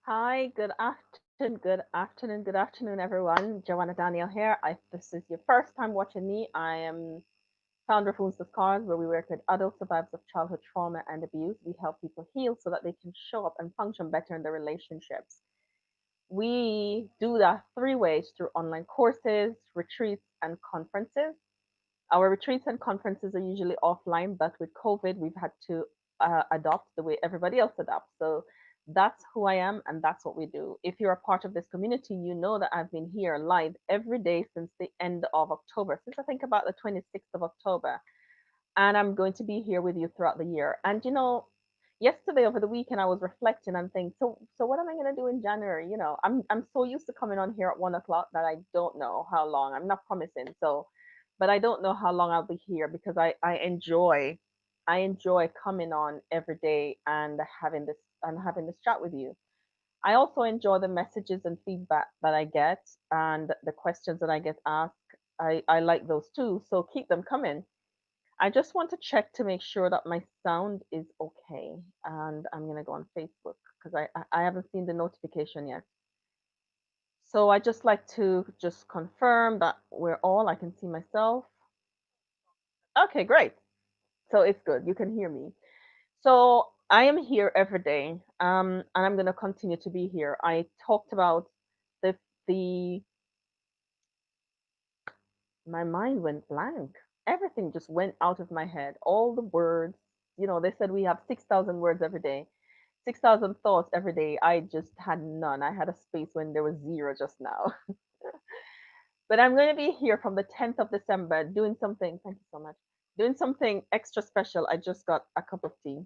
Hi, good afternoon, everyone. Joanna Daniel here. If this is your first time watching me, I am founder of Wounds to Scars, where we work with adult survivors of childhood trauma and abuse. We help people heal so that they can show up and function better in their relationships. We do that three ways through online courses, retreats, and conferences. Our retreats and conferences are usually offline, but with COVID, we've had to adopt the way everybody else adopts. So that's who I am, and that's what we do. If you're a part of this community, you know that I've been here live every day since the end of October, since I think about the 26th of October. And I'm going to be here with you throughout the year. And yesterday over the weekend, I was reflecting and thinking, so what am I going to do in January? I'm so used to coming on here at 1 o'clock that I don't know how long. I'm not promising. But I don't know how long I'll be here because I enjoy coming on every day and having this chat with you. I also enjoy the messages and feedback that I get and the questions that I get asked. I like those too. So keep them coming. I just want to check to make sure that my sound is okay. And I'm gonna go on Facebook because I haven't seen the notification yet. So I just like to just confirm that I can see myself. Okay, great. So it's good. You can hear me. So I am here every day, and I'm gonna continue to be here. I talked about the my mind went blank. Everything just went out of my head. All the words, they said we have 6,000 words every day, 6,000 thoughts every day. I just had none. I had a space when there was zero just now. But I'm going to be here from the 10th of December doing something. Thank you so much. Doing something extra special. I just got a cup of tea.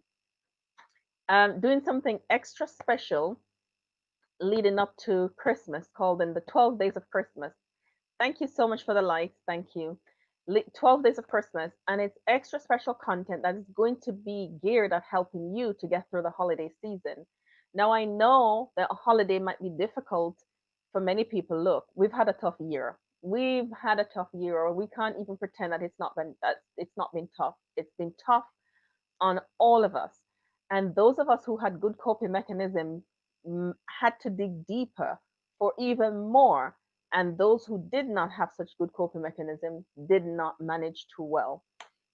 Doing something extra special leading up to Christmas called in the 12 Days of Christmas. Thank you so much for the likes. Thank you. 12 Days of Christmas, and it's extra special content that is going to be geared at helping you to get through the holiday season. Now, I know that a holiday might be difficult for many people. Look, we've had a tough year. We've had a tough year, or we can't even pretend that it's not been tough. It's been tough on all of us. And those of us who had good coping mechanisms had to dig deeper for even more. And those who did not have such good coping mechanisms did not manage too well.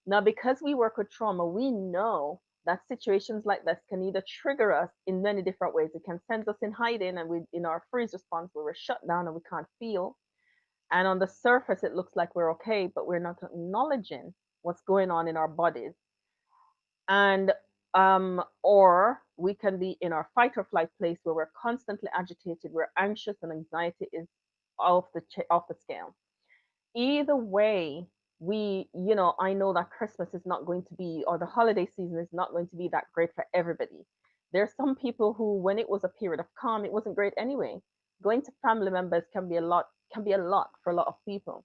Now, because we work with trauma, we know that situations like this can either trigger us in many different ways. It can send us in hiding and we in our freeze response where we're shut down and we can't feel. And on the surface, it looks like we're okay, but we're not acknowledging what's going on in our bodies. And or we can be in our fight or flight place where we're constantly agitated, we're anxious, and anxiety is off the scale. Either way, I know that Christmas is not going to be, or the holiday season is not going to be that great for everybody. There's some people who, when it was a period of calm, it wasn't great anyway. Going to family members can be a lot for a lot of people.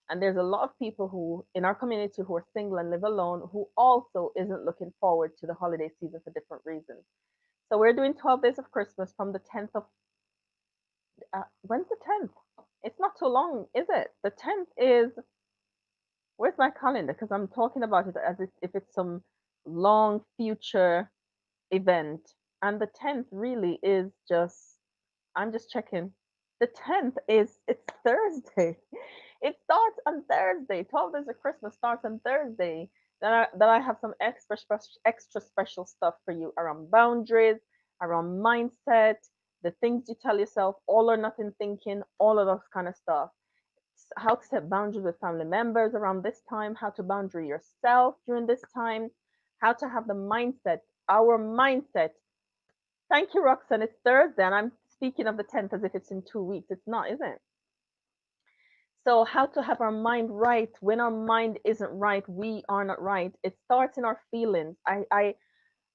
And there's a lot of people who in our community who are single and live alone who also isn't looking forward to the holiday season for different reasons. So we're doing 12 days of Christmas from the 10th of when's the 10th? It's not too long, is it? The 10th is where's my calendar? Because I'm talking about it as if it's some long future event. And the 10th really is just, I'm just checking. The 10th it's Thursday. It starts on Thursday. 12 days of Christmas starts on Thursday. Then I have some extra special stuff for you around boundaries, around mindset, the things you tell yourself, all or nothing thinking, all of those kind of stuff. How to set boundaries with family members around this time, how to boundary yourself during this time, how to have the mindset, our mindset. Thank you, Roxanne. It's Thursday, and I'm speaking of the 10th as if it's in 2 weeks. It's not, is it? So, how to have our mind right. When our mind isn't right, we are not right. It starts in our feelings.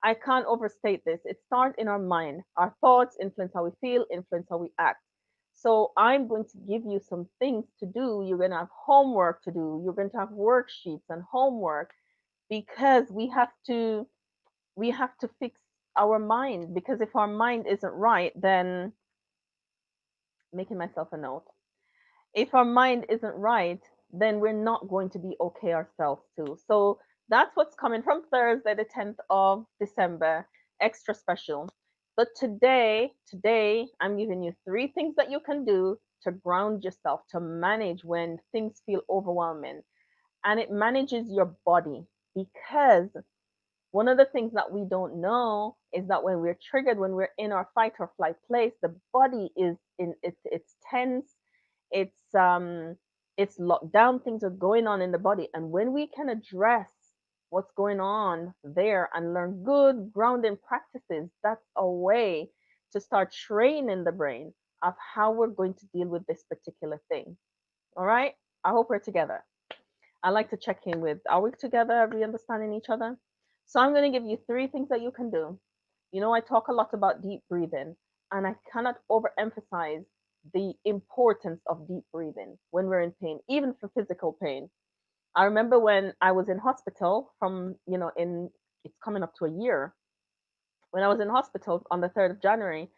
I can't overstate this. It starts in our mind. Our thoughts influence how we feel, influence how we act. So I'm going to give you some things to do. You're going to have homework to do. You're going to have worksheets and homework because we have to fix our mind, because if our mind isn't right, then making myself a note. If our mind isn't right, then we're not going to be okay ourselves too. So that's what's coming from Thursday, the 10th of December, extra special. But today, I'm giving you three things that you can do to ground yourself, to manage when things feel overwhelming. And it manages your body because one of the things that we don't know is that when we're triggered, when we're in our fight or flight place, the body is in it's tense, it's locked down, things are going on in the body. And when we can address what's going on there and learn good grounding practices, that's a way to start training the brain of how we're going to deal with this particular thing. All right? I hope we're together. I like to check in with, are we together? Are we understanding each other? So I'm going to give you three things that you can do. You know, I talk a lot about deep breathing, and I cannot overemphasize the importance of deep breathing when we're in pain, even for physical pain. I remember when I was in hospital from, it's coming up to a year, when I was in hospital on the 3rd of January,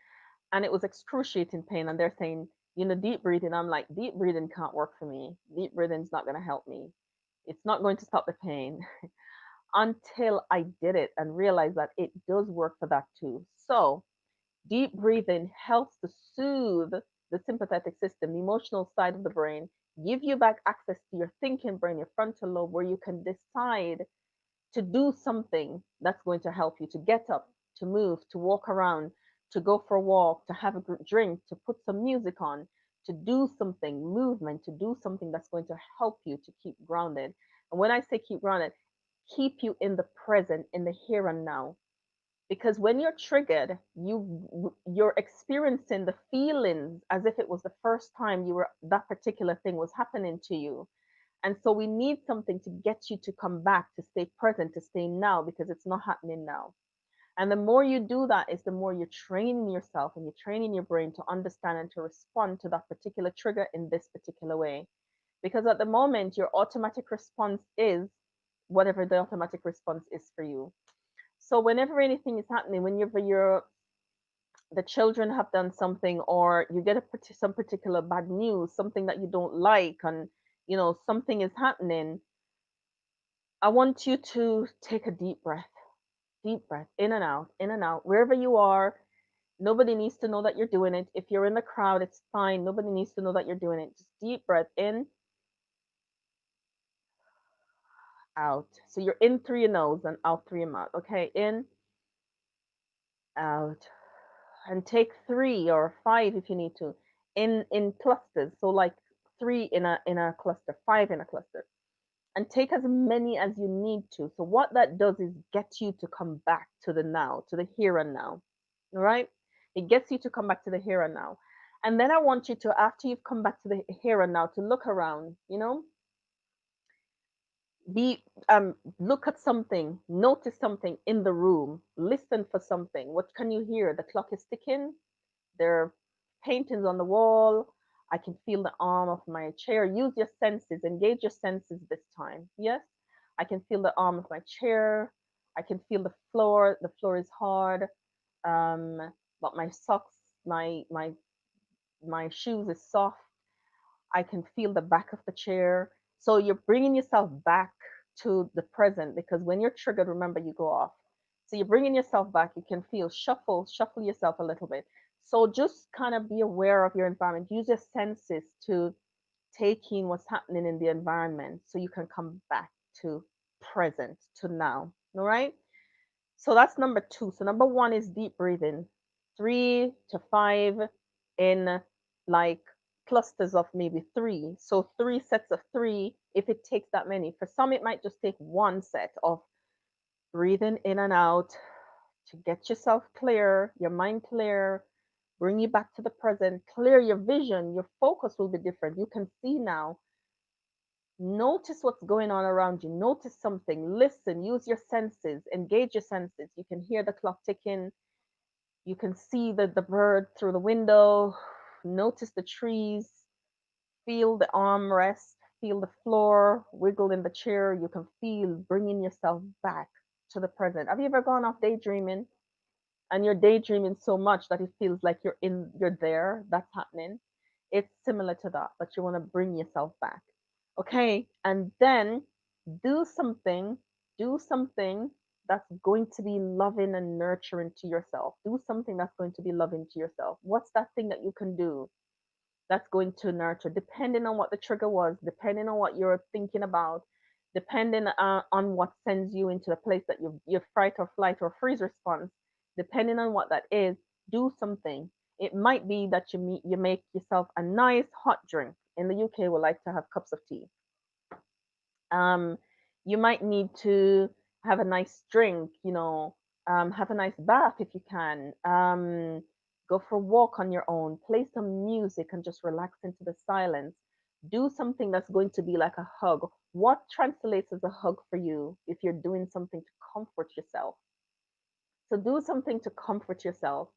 and it was excruciating pain, and they're saying, deep breathing. I'm like, deep breathing can't work for me. Deep breathing is not going to help me. It's not going to stop the pain until I did it and realized that it does work for that too. So, deep breathing helps to soothe the sympathetic system, the emotional side of the brain, give you back access to your thinking brain, your frontal lobe, where you can decide to do something that's going to help you to get up, to move, to walk around, to go for a walk, to have a drink, to put some music on, to do something, movement, to do something that's going to help you to keep grounded. And when I say keep grounded, keep you in the present, in the here and now. Because when you're triggered, you're experiencing the feelings as if it was the first time you were that particular thing was happening to you. And so we need something to get you to come back, to stay present, to stay now, because it's not happening now. And the more you do that, is the more you're training yourself and you're training your brain to understand and to respond to that particular trigger in this particular way. Because at the moment, your automatic response is whatever the automatic response is for you. So whenever anything is happening, whenever the children have done something, or you get some particular bad news, something that you don't like, and something is happening, I want you to take a deep breath, in and out, wherever you are. Nobody needs to know that you're doing it. If you're in the crowd, it's fine. Nobody needs to know that you're doing it. Just deep breath in, out. So you're in through your nose and out through your mouth. Okay, in, out, and take three or five if you need to, in clusters. So like three in a cluster, five in a cluster, and take as many as you need to. So what that does is get you to come back to the now, to the here and now. All right? It gets you to come back to the here and now. And then I want you to, after you've come back to the here and now, to look around, be look at something, notice something in the room, listen for something. What can you hear? The clock is ticking, there are paintings on the wall. I can feel the arm of my chair. Use your senses, engage your senses this time. Yes, I can feel the arm of my chair. I can feel the floor. The floor is hard. Um, but my socks, my shoes is soft. I can feel the back of the chair. So you're bringing yourself back to the present, because when you're triggered, remember, you go off. So you're bringing yourself back. You can feel, shuffle yourself a little bit. So just kind of be aware of your environment. Use your senses to take in what's happening in the environment so you can come back to present, to now. All right. So that's number two. So number one is deep breathing, 3 to 5 in like clusters of maybe three. So three sets of three, if it takes that many. For some, it might just take one set of breathing in and out to get yourself clear, your mind clear, bring you back to the present, clear your vision, your focus will be different. You can see now. Notice what's going on around you. Notice something. Listen. Use your senses. Engage your senses. You can hear the clock ticking. You can see the bird through the window. Notice the trees. Feel the armrest. Feel the floor. Wiggle in the chair. You can feel bringing yourself back to the present. Have you ever gone off daydreaming? And you're daydreaming so much that it feels like you're there, that's happening. It's similar to that, but you want to bring yourself back. Okay? And then do something, do something. that's going to be loving and nurturing to yourself. Do something that's going to be loving to yourself. What's that thing that you can do that's going to nurture, depending on what the trigger was, depending on what you're thinking about, depending on what sends you into the place that your fight or flight or freeze response, depending on what that is, do something. It might be that you make yourself a nice hot drink. In the UK, we like to have cups of tea. um, you might need to have a nice drink, have a nice bath if you can. Go for a walk on your own, play some music and just relax into the silence. Do something that's going to be like a hug. What translates as a hug for you if you're doing something to comfort yourself? So do something to comfort yourself.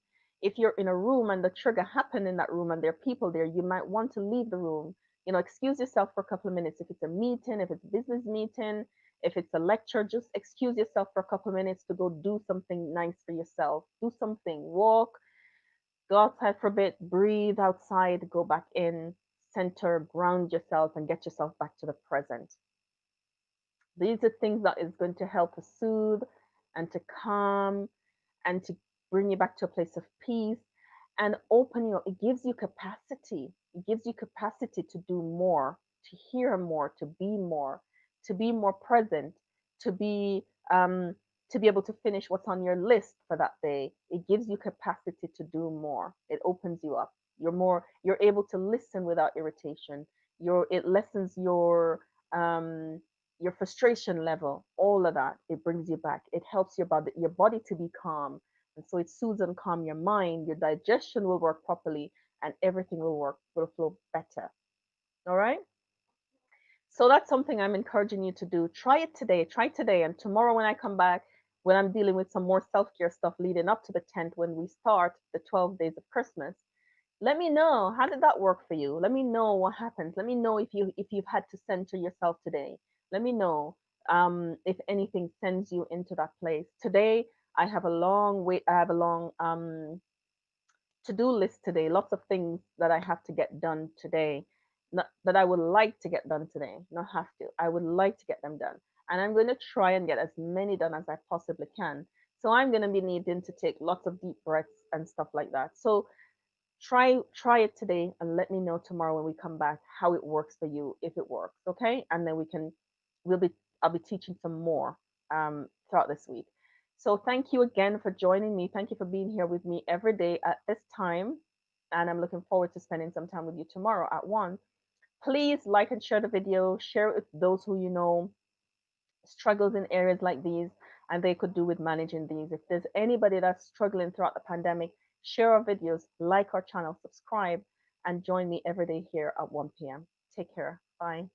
If you're in a room and the trigger happened in that room and there are people there, you might want to leave the room. Excuse yourself for a couple of minutes. If it's a meeting, if it's a business meeting, if it's a lecture, just excuse yourself for a couple of minutes to go do something nice for yourself. Do something. Walk, go outside for a bit, breathe outside, go back in, center, ground yourself, and get yourself back to the present. These are things that is going to help to soothe and to calm and to bring you back to a place of peace and open you up. It gives you capacity. It gives you capacity to do more, to hear more, to be more present, to be um, to be able to finish what's on your list for that day. It gives you capacity to do more. It opens you up. You're able to listen without irritation. It lessens your frustration level, all of that. It brings you back. It helps your body to be calm, and so it soothes and calm your mind. Your digestion will work properly, and everything will flow better. All right. So that's something I'm encouraging you to do. Try it today. Try today, and tomorrow when I come back, when I'm dealing with some more self-care stuff leading up to the 10th, when we start the 12 days of Christmas, let me know, how did that work for you? Let me know what happens. Let me know if you've had to center yourself today. Let me know if anything sends you into that place. Today I have a long wait. I have a long to-do list today. Lots of things that I have to get done today. Not, that I would like to get done today. Not have to. I would like to get them done, and I'm going to try and get as many done as I possibly can. So I'm going to be needing to take lots of deep breaths and stuff like that. So try it today and let me know tomorrow when we come back how it works for you, if it works. Okay, and then we'll be I'll be teaching some more throughout this week. So thank you again for joining me. Thank you for being here with me every day at this time, and I'm looking forward to spending some time with you tomorrow at 1. Please like and share the video, share it with those who you know struggles in areas like these and they could do with managing these. If there's anybody that's struggling throughout the pandemic, share our videos, like our channel, subscribe, and join me every day here at 1 p.m. Take care. Bye.